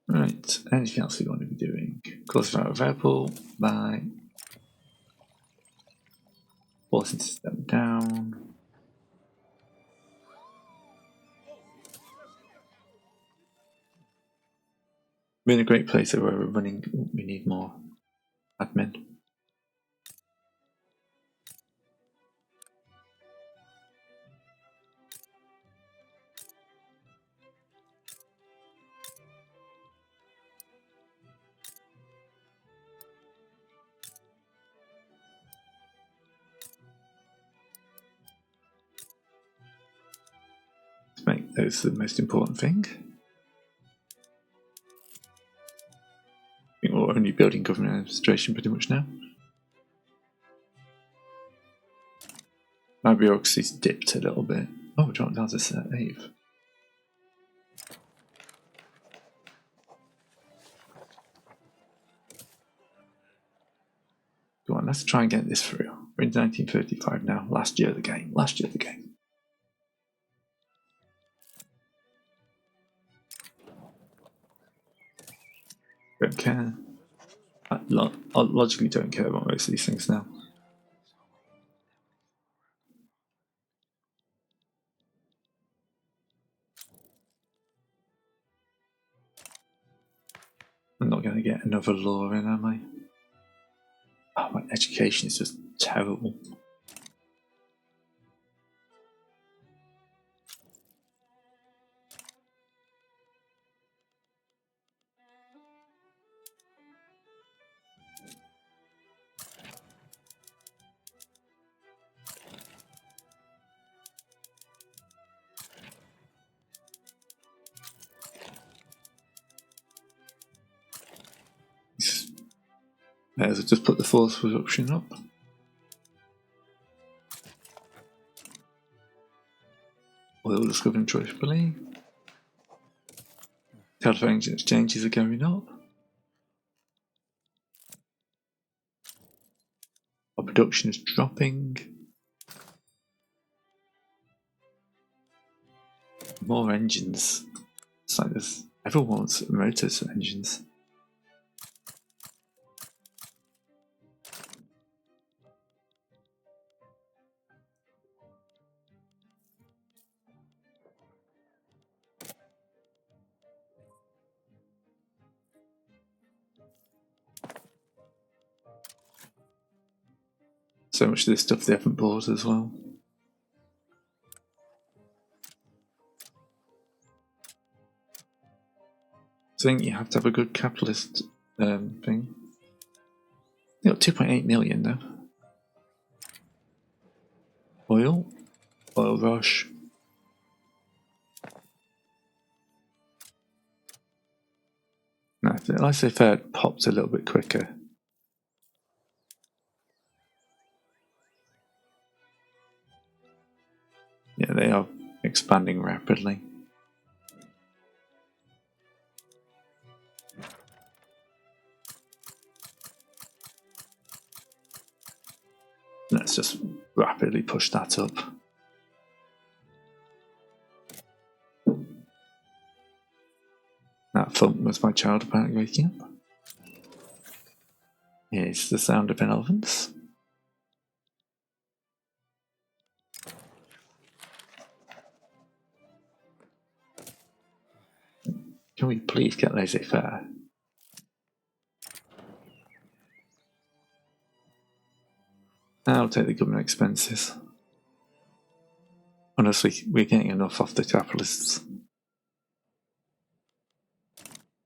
Right, anything else we want to be doing? Course of Papal by forcing system down. We're in a great place where we're running. We need more admin. Let's make those the most important thing. I think we're only building government administration pretty much now. My bureaucracy's dipped a little bit. Oh, dropped down to save. Go on, let's try and get this through. We're in 1935 now. Last year of the game. Last year of the game. Don't care. I logically don't care about most of these things now. I'm not going to get another law in, am I? Oh, my education is just terrible. May as well just put the force production up. Oil discovered in Tripoli. Telephone exchanges are going up. Our production is dropping. More engines. It's like this. Everyone wants motors for engines. So much of this stuff they haven't bought as well. So I think you have to have a good capitalist thing. They got 2.8 million though. Oil rush. No, laissez-faire popped a little bit quicker. Yeah, they are expanding rapidly. Let's just rapidly push that up. That thump was my child apparently waking up. Here's the sound of an elephant. Can we please get laissez-faire? I'll take the government expenses. Honestly, we're getting enough off the capitalists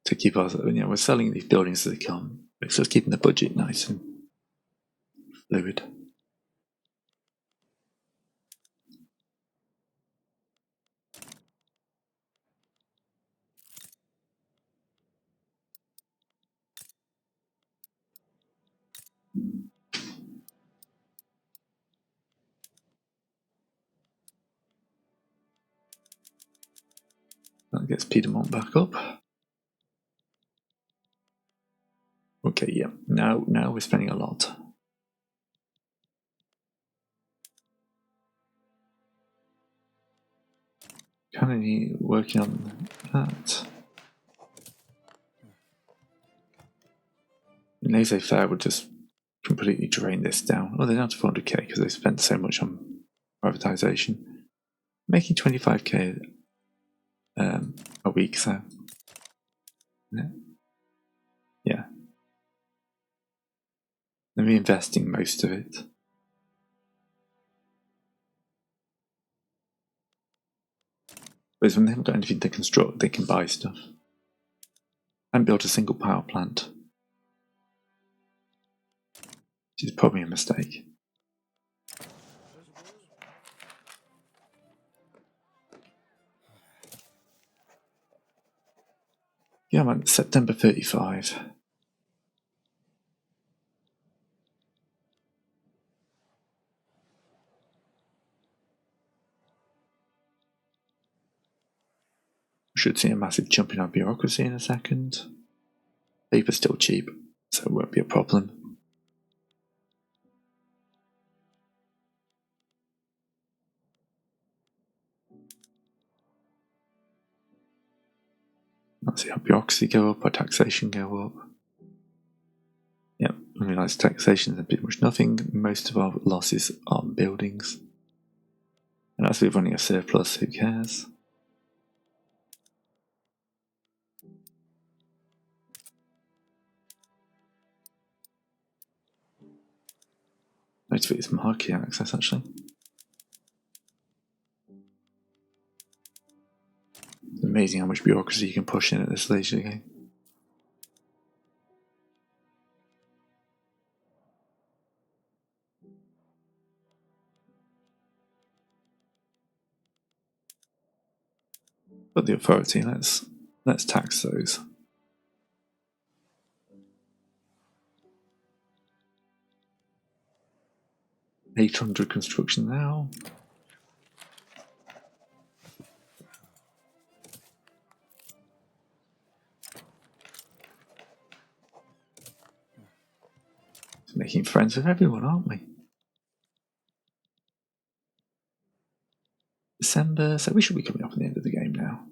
to keep us. We're selling these buildings as they come. It's just keeping the budget nice and fluid. That gets Piedmont back up. Okay, yeah. Now we're spending a lot. Kind of working on that. Laissez-faire would just completely drain this down. Oh, they're down to 400k because they spent so much on privatization. Making 25k a week, so yeah. They're reinvesting most of it. Whereas when they haven't got anything to construct, they can buy stuff and build a single power plant, which is probably a mistake. Yeah, man, September 35. We should see a massive jump in our bureaucracy in a second. Paper's still cheap, so it won't be a problem. Let's see our bureaucracy go up, our taxation go up. Yep, I realise taxation is pretty much nothing. Most of our losses are on buildings. And as we're running a surplus, who cares? Let's fit some hierarchy access actually. It's amazing how much bureaucracy you can push in at this stage of the game. But the authority, let's tax those. 800 construction now. Making friends with everyone, aren't we? December, so we should be coming up at the end of the game now.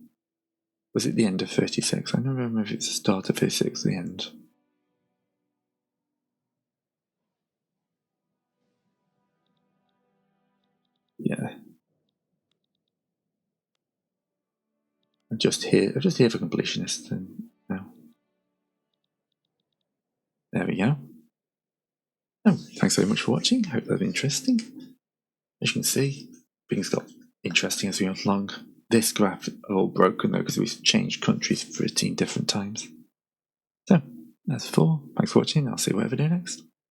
Was it the end of 36? I don't remember if it's the start of 36 or the end. Yeah. I'm just here for completionists now. There we go. Oh, thank thanks very much for watching. Hope that was interesting. As you can see, things got interesting as we went along. This graph is all broken though because we've changed countries 13 different times. So, that's 4. Thanks for watching. I'll see you whatever I do next.